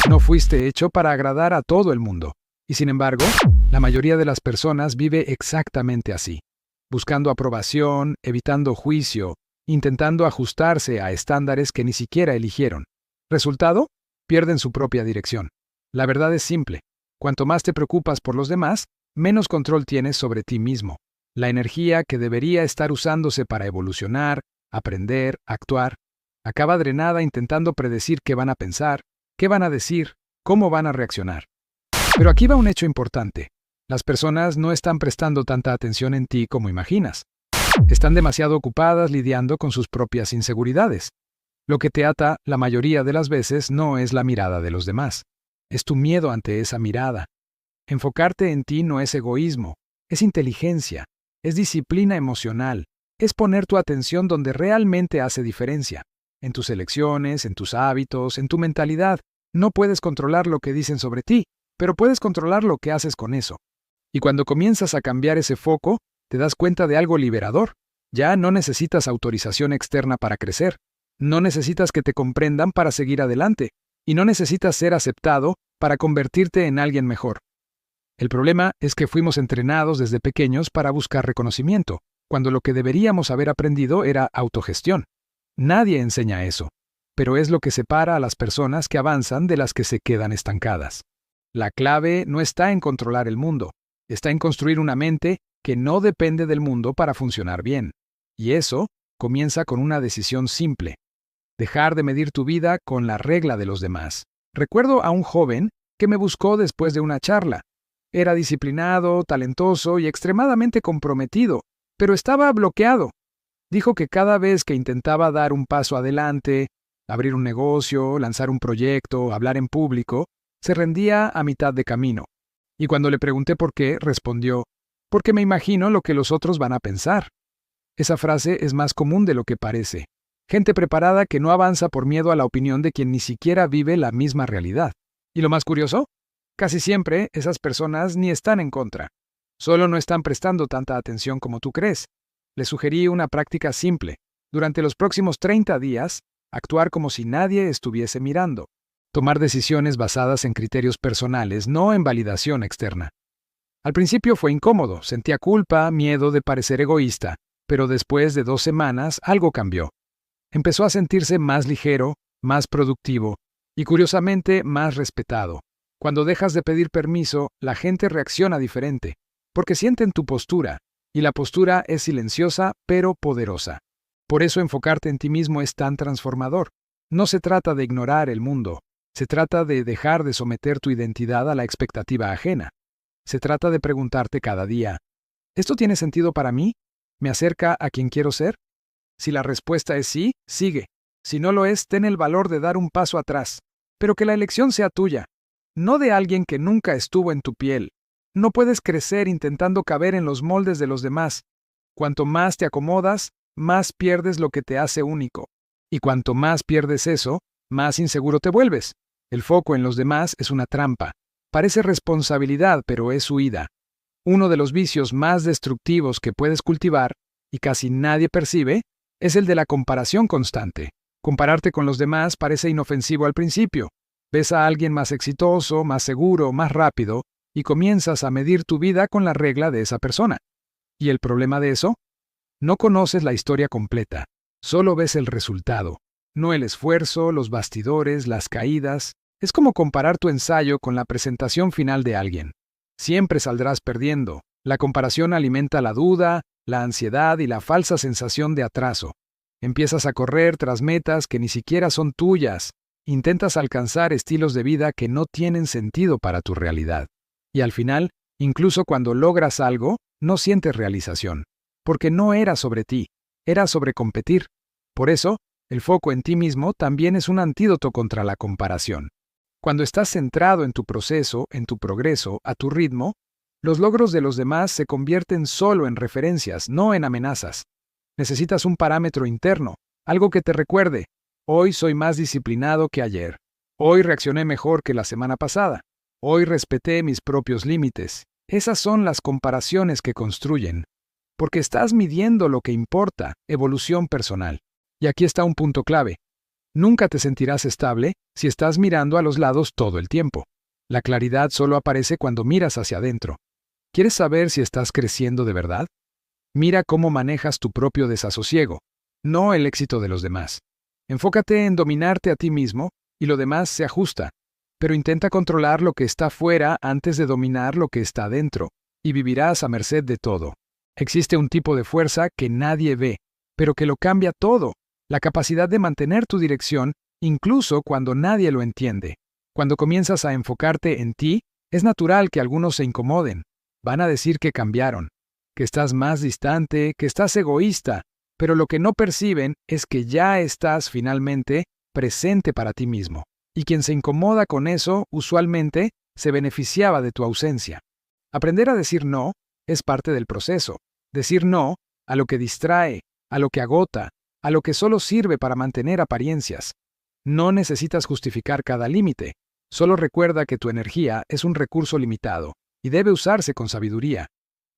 No fuiste hecho para agradar a todo el mundo. Y sin embargo, la mayoría de las personas vive exactamente así, buscando aprobación, evitando juicio, intentando ajustarse a estándares que ni siquiera eligieron. ¿Resultado? Pierden su propia dirección. La verdad es simple. Cuanto más te preocupas por los demás, menos control tienes sobre ti mismo. La energía que debería estar usándose para evolucionar, aprender, actuar, acaba drenada intentando predecir qué van a pensar, qué van a decir, cómo van a reaccionar. Pero aquí va un hecho importante. Las personas no están prestando tanta atención en ti como imaginas. Están demasiado ocupadas lidiando con sus propias inseguridades. Lo que te ata la mayoría de las veces no es la mirada de los demás. Es tu miedo ante esa mirada. Enfocarte en ti no es egoísmo, es inteligencia, es disciplina emocional, es poner tu atención donde realmente hace diferencia. En tus elecciones, en tus hábitos, en tu mentalidad. No puedes controlar lo que dicen sobre ti, pero puedes controlar lo que haces con eso. Y cuando comienzas a cambiar ese foco, te das cuenta de algo liberador. Ya no necesitas autorización externa para crecer. No necesitas que te comprendan para seguir adelante. Y no necesitas ser aceptado para convertirte en alguien mejor. El problema es que fuimos entrenados desde pequeños para buscar reconocimiento, cuando lo que deberíamos haber aprendido era autogestión. Nadie enseña eso, pero es lo que separa a las personas que avanzan de las que se quedan estancadas. La clave no está en controlar el mundo, está en construir una mente que no depende del mundo para funcionar bien. Y eso comienza con una decisión simple: dejar de medir tu vida con la regla de los demás. Recuerdo a un joven que me buscó después de una charla. Era disciplinado, talentoso y extremadamente comprometido, pero estaba bloqueado. Dijo que cada vez que intentaba dar un paso adelante, abrir un negocio, lanzar un proyecto, hablar en público, se rendía a mitad de camino. Y cuando le pregunté por qué, respondió: «Porque me imagino lo que los otros van a pensar». Esa frase es más común de lo que parece. Gente preparada que no avanza por miedo a la opinión de quien ni siquiera vive la misma realidad. ¿Y lo más curioso? Casi siempre esas personas ni están en contra. Solo no están prestando tanta atención como tú crees. Les sugerí una práctica simple. Durante los próximos 30 días, actuar como si nadie estuviese mirando. Tomar decisiones basadas en criterios personales, no en validación externa. Al principio fue incómodo, sentía culpa, miedo de parecer egoísta, pero después de 2 semanas algo cambió. Empezó a sentirse más ligero, más productivo y, curiosamente, más respetado. Cuando dejas de pedir permiso, la gente reacciona diferente, porque sienten tu postura, y la postura es silenciosa pero poderosa. Por eso enfocarte en ti mismo es tan transformador. No se trata de ignorar el mundo, se trata de dejar de someter tu identidad a la expectativa ajena. Se trata de preguntarte cada día: ¿esto tiene sentido para mí? ¿Me acerca a quien quiero ser? Si la respuesta es sí, sigue. Si no lo es, ten el valor de dar un paso atrás. Pero que la elección sea tuya, no de alguien que nunca estuvo en tu piel. No puedes crecer intentando caber en los moldes de los demás. Cuanto más te acomodas, más pierdes lo que te hace único. Y cuanto más pierdes eso, más inseguro te vuelves. El foco en los demás es una trampa. Parece responsabilidad, pero es huida. Uno de los vicios más destructivos que puedes cultivar, y casi nadie percibe, es el de la comparación constante. Compararte con los demás parece inofensivo al principio. Ves a alguien más exitoso, más seguro, más rápido, y comienzas a medir tu vida con la regla de esa persona. ¿Y el problema de eso? No conoces la historia completa, solo ves el resultado, no el esfuerzo, los bastidores, las caídas. Es como comparar tu ensayo con la presentación final de alguien. Siempre saldrás perdiendo. La comparación alimenta la duda, la ansiedad y la falsa sensación de atraso. Empiezas a correr tras metas que ni siquiera son tuyas. Intentas alcanzar estilos de vida que no tienen sentido para tu realidad. Y al final, incluso cuando logras algo, no sientes realización. Porque no era sobre ti, era sobre competir. Por eso, el foco en ti mismo también es un antídoto contra la comparación. Cuando estás centrado en tu proceso, en tu progreso, a tu ritmo, los logros de los demás se convierten solo en referencias, no en amenazas. Necesitas un parámetro interno, algo que te recuerde: hoy soy más disciplinado que ayer. Hoy reaccioné mejor que la semana pasada. Hoy respeté mis propios límites. Esas son las comparaciones que construyen. Porque estás midiendo lo que importa, evolución personal. Y aquí está un punto clave. Nunca te sentirás estable si estás mirando a los lados todo el tiempo. La claridad solo aparece cuando miras hacia adentro. ¿Quieres saber si estás creciendo de verdad? Mira cómo manejas tu propio desasosiego, no el éxito de los demás. Enfócate en dominarte a ti mismo y lo demás se ajusta, pero intenta controlar lo que está fuera antes de dominar lo que está dentro, y vivirás a merced de todo. Existe un tipo de fuerza que nadie ve, pero que lo cambia todo, la capacidad de mantener tu dirección incluso cuando nadie lo entiende. Cuando comienzas a enfocarte en ti, es natural que algunos se incomoden. Van a decir que cambiaron, que estás más distante, que estás egoísta, pero lo que no perciben es que ya estás finalmente presente para ti mismo. Y quien se incomoda con eso, usualmente, se beneficiaba de tu ausencia. Aprender a decir no es parte del proceso. Decir no a lo que distrae, a lo que agota, a lo que solo sirve para mantener apariencias. No necesitas justificar cada límite. Solo recuerda que tu energía es un recurso limitado y debe usarse con sabiduría.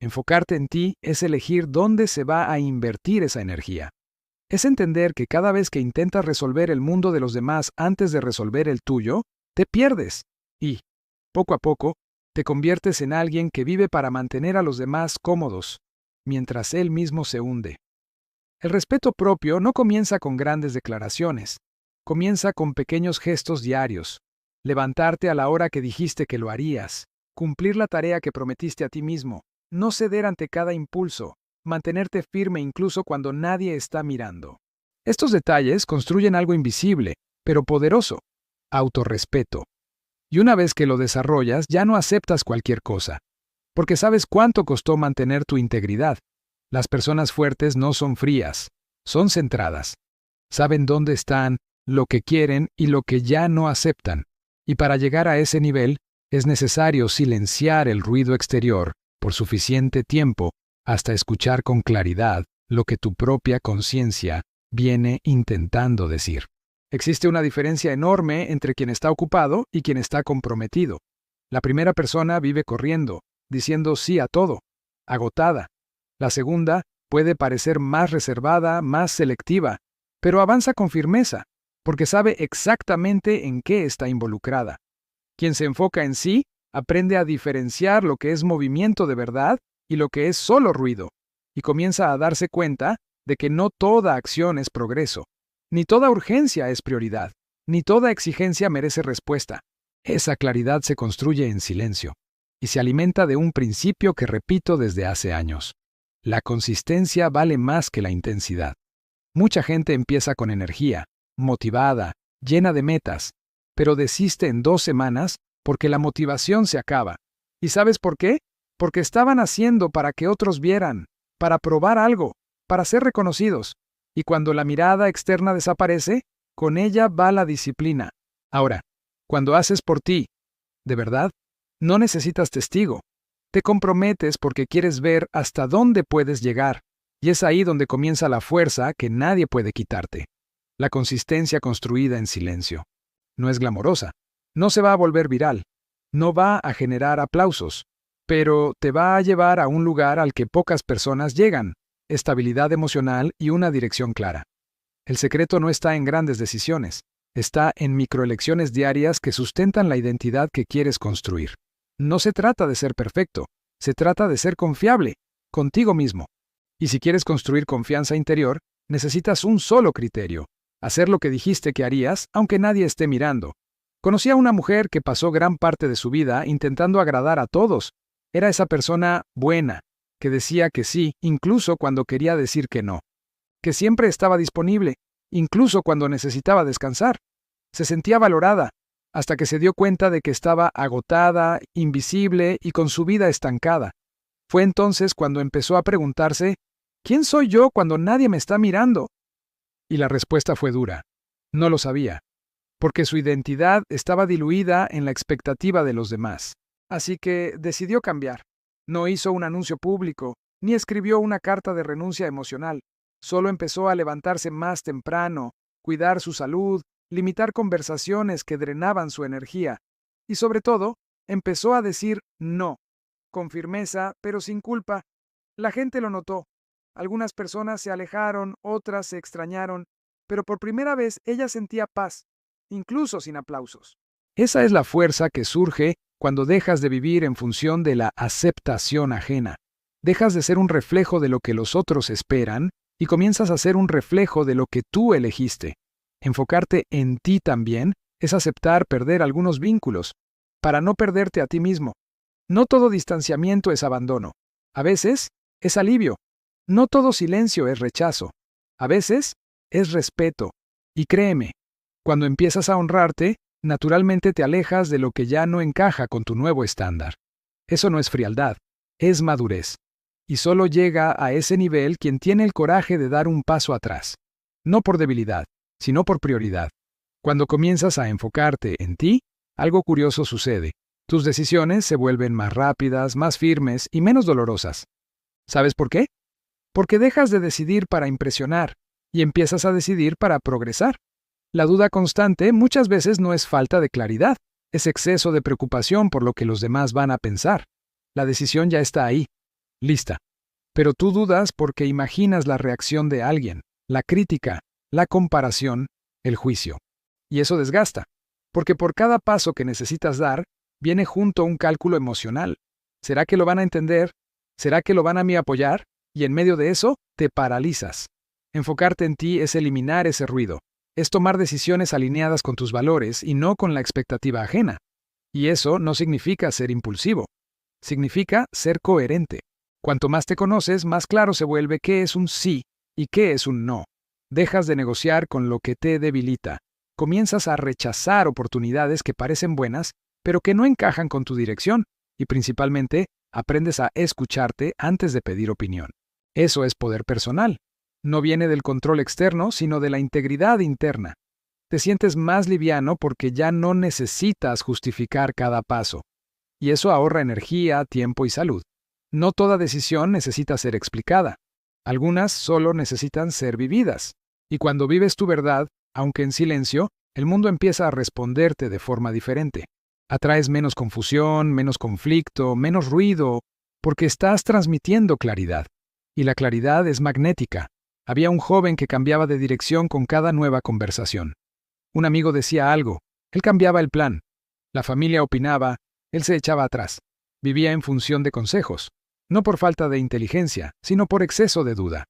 Enfocarte en ti es elegir dónde se va a invertir esa energía. Es entender que cada vez que intentas resolver el mundo de los demás antes de resolver el tuyo, te pierdes y, poco a poco, te conviertes en alguien que vive para mantener a los demás cómodos, mientras él mismo se hunde. El respeto propio no comienza con grandes declaraciones, comienza con pequeños gestos diarios, levantarte a la hora que dijiste que lo harías, cumplir la tarea que prometiste a ti mismo, no ceder ante cada impulso, mantenerte firme incluso cuando nadie está mirando. Estos detalles construyen algo invisible, pero poderoso, autorrespeto. Y una vez que lo desarrollas, ya no aceptas cualquier cosa, porque sabes cuánto costó mantener tu integridad. Las personas fuertes no son frías, son centradas. Saben dónde están, lo que quieren y lo que ya no aceptan. Y para llegar a ese nivel, es necesario silenciar el ruido exterior por suficiente tiempo hasta escuchar con claridad lo que tu propia conciencia viene intentando decir. Existe una diferencia enorme entre quien está ocupado y quien está comprometido. La primera persona vive corriendo, diciendo sí a todo, agotada. La segunda puede parecer más reservada, más selectiva, pero avanza con firmeza, porque sabe exactamente en qué está involucrada. Quien se enfoca en sí aprende a diferenciar lo que es movimiento de verdad y lo que es solo ruido, y comienza a darse cuenta de que no toda acción es progreso, ni toda urgencia es prioridad, ni toda exigencia merece respuesta. Esa claridad se construye en silencio, y se alimenta de un principio que repito desde hace años. La consistencia vale más que la intensidad. Mucha gente empieza con energía, motivada, llena de metas, pero desiste en 2 semanas porque la motivación se acaba. ¿Y sabes por qué? Porque estaban haciendo para que otros vieran, para probar algo, para ser reconocidos. Y cuando la mirada externa desaparece, con ella va la disciplina. Ahora, cuando haces por ti, de verdad, no necesitas testigo. Te comprometes porque quieres ver hasta dónde puedes llegar, y es ahí donde comienza la fuerza que nadie puede quitarte. La consistencia construida en silencio. No es glamorosa, no se va a volver viral, no va a generar aplausos, pero te va a llevar a un lugar al que pocas personas llegan, estabilidad emocional y una dirección clara. El secreto no está en grandes decisiones, está en microelecciones diarias que sustentan la identidad que quieres construir. No se trata de ser perfecto, se trata de ser confiable, contigo mismo. Y si quieres construir confianza interior, necesitas un solo criterio: hacer lo que dijiste que harías, aunque nadie esté mirando. Conocí a una mujer que pasó gran parte de su vida intentando agradar a todos. Era esa persona buena, que decía que sí, incluso cuando quería decir que no. Que siempre estaba disponible, incluso cuando necesitaba descansar. Se sentía valorada, hasta que se dio cuenta de que estaba agotada, invisible y con su vida estancada. Fue entonces cuando empezó a preguntarse: ¿quién soy yo cuando nadie me está mirando? Y la respuesta fue dura. No lo sabía, porque su identidad estaba diluida en la expectativa de los demás. Así que decidió cambiar. No hizo un anuncio público, ni escribió una carta de renuncia emocional. Solo empezó a levantarse más temprano, cuidar su salud, limitar conversaciones que drenaban su energía. Y sobre todo, empezó a decir no, con firmeza, pero sin culpa. La gente lo notó. Algunas personas se alejaron, otras se extrañaron, pero por primera vez ella sentía paz, incluso sin aplausos. Esa es la fuerza que surge cuando dejas de vivir en función de la aceptación ajena. Dejas de ser un reflejo de lo que los otros esperan y comienzas a ser un reflejo de lo que tú elegiste. Enfocarte en ti también es aceptar perder algunos vínculos, para no perderte a ti mismo. No todo distanciamiento es abandono. A veces es alivio. No todo silencio es rechazo. A veces es respeto. Y créeme, cuando empiezas a honrarte, naturalmente te alejas de lo que ya no encaja con tu nuevo estándar. Eso no es frialdad, es madurez. Y solo llega a ese nivel quien tiene el coraje de dar un paso atrás. No por debilidad, sino por prioridad. Cuando comienzas a enfocarte en ti, algo curioso sucede. Tus decisiones se vuelven más rápidas, más firmes y menos dolorosas. ¿Sabes por qué? Porque dejas de decidir para impresionar y empiezas a decidir para progresar. La duda constante muchas veces no es falta de claridad, es exceso de preocupación por lo que los demás van a pensar. La decisión ya está ahí, lista. Pero tú dudas porque imaginas la reacción de alguien, la crítica, la comparación, el juicio. Y eso desgasta, porque por cada paso que necesitas dar, viene junto un cálculo emocional. ¿Será que lo van a entender? ¿Será que lo van a mí apoyar? Y en medio de eso, te paralizas. Enfocarte en ti es eliminar ese ruido. Es tomar decisiones alineadas con tus valores y no con la expectativa ajena. Y eso no significa ser impulsivo. Significa ser coherente. Cuanto más te conoces, más claro se vuelve qué es un sí y qué es un no. Dejas de negociar con lo que te debilita. Comienzas a rechazar oportunidades que parecen buenas, pero que no encajan con tu dirección. Y principalmente, aprendes a escucharte antes de pedir opinión. Eso es poder personal. No viene del control externo, sino de la integridad interna. Te sientes más liviano porque ya no necesitas justificar cada paso. Y eso ahorra energía, tiempo y salud. No toda decisión necesita ser explicada. Algunas solo necesitan ser vividas. Y cuando vives tu verdad, aunque en silencio, el mundo empieza a responderte de forma diferente. Atraes menos confusión, menos conflicto, menos ruido, porque estás transmitiendo claridad. Y la claridad es magnética. Había un joven que cambiaba de dirección con cada nueva conversación. Un amigo decía algo, él cambiaba el plan. La familia opinaba, él se echaba atrás. Vivía en función de consejos, no por falta de inteligencia, sino por exceso de duda.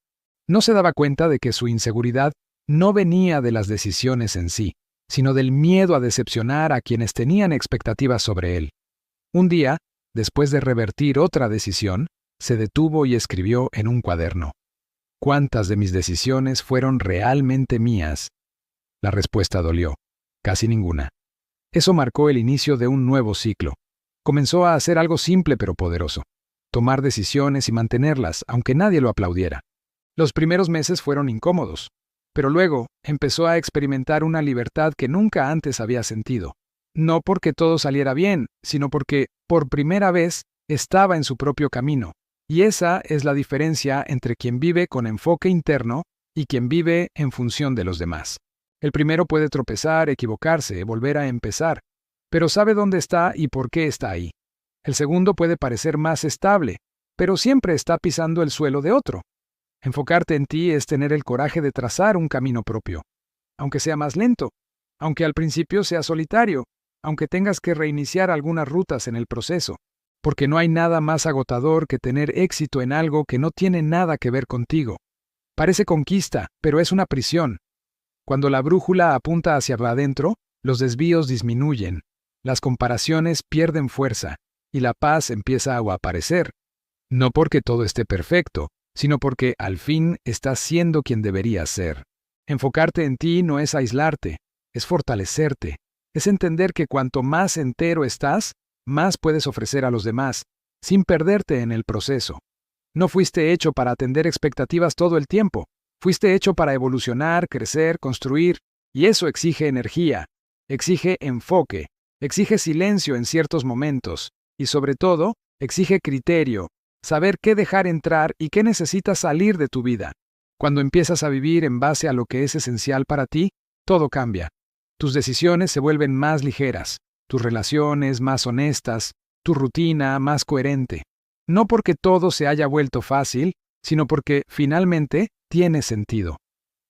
No se daba cuenta de que su inseguridad no venía de las decisiones en sí, sino del miedo a decepcionar a quienes tenían expectativas sobre él. Un día, después de revertir otra decisión, se detuvo y escribió en un cuaderno: ¿cuántas de mis decisiones fueron realmente mías? La respuesta dolió. Casi ninguna. Eso marcó el inicio de un nuevo ciclo. Comenzó a hacer algo simple pero poderoso. Tomar decisiones y mantenerlas, aunque nadie lo aplaudiera. Los primeros meses fueron incómodos, pero luego empezó a experimentar una libertad que nunca antes había sentido. No porque todo saliera bien, sino porque, por primera vez, estaba en su propio camino. Y esa es la diferencia entre quien vive con enfoque interno y quien vive en función de los demás. El primero puede tropezar, equivocarse, volver a empezar, pero sabe dónde está y por qué está ahí. El segundo puede parecer más estable, pero siempre está pisando el suelo de otro. Enfocarte en ti es tener el coraje de trazar un camino propio, aunque sea más lento, aunque al principio sea solitario, aunque tengas que reiniciar algunas rutas en el proceso, porque no hay nada más agotador que tener éxito en algo que no tiene nada que ver contigo. Parece conquista, pero es una prisión. Cuando la brújula apunta hacia adentro, los desvíos disminuyen, las comparaciones pierden fuerza, y la paz empieza a aparecer. No porque todo esté perfecto, sino porque al fin estás siendo quien deberías ser. Enfocarte en ti no es aislarte, es fortalecerte, es entender que cuanto más entero estás, más puedes ofrecer a los demás, sin perderte en el proceso. No fuiste hecho para atender expectativas todo el tiempo, fuiste hecho para evolucionar, crecer, construir, y eso exige energía, exige enfoque, exige silencio en ciertos momentos, y sobre todo, exige criterio, saber qué dejar entrar y qué necesitas salir de tu vida. Cuando empiezas a vivir en base a lo que es esencial para ti, todo cambia. Tus decisiones se vuelven más ligeras, tus relaciones más honestas, tu rutina más coherente. No porque todo se haya vuelto fácil, sino porque, finalmente, tiene sentido.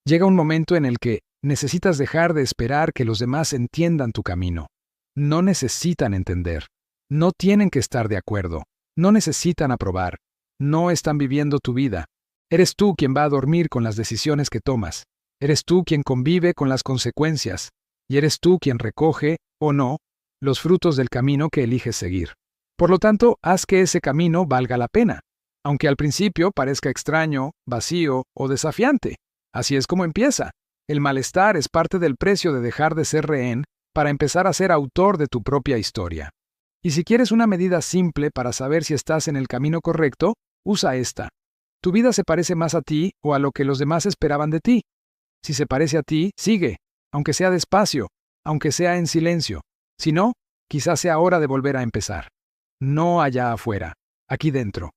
Llega un momento en el que necesitas dejar de esperar que los demás entiendan tu camino. No necesitan entender. No tienen que estar de acuerdo. No necesitan aprobar. No están viviendo tu vida. Eres tú quien va a dormir con las decisiones que tomas. Eres tú quien convive con las consecuencias. Y eres tú quien recoge, o no, los frutos del camino que eliges seguir. Por lo tanto, haz que ese camino valga la pena, aunque al principio parezca extraño, vacío o desafiante. Así es como empieza. El malestar es parte del precio de dejar de ser rehén para empezar a ser autor de tu propia historia. Y si quieres una medida simple para saber si estás en el camino correcto, usa esta. Tu vida se parece más a ti o a lo que los demás esperaban de ti. Si se parece a ti, sigue, aunque sea despacio, aunque sea en silencio. Si no, quizás sea hora de volver a empezar. No allá afuera, aquí dentro.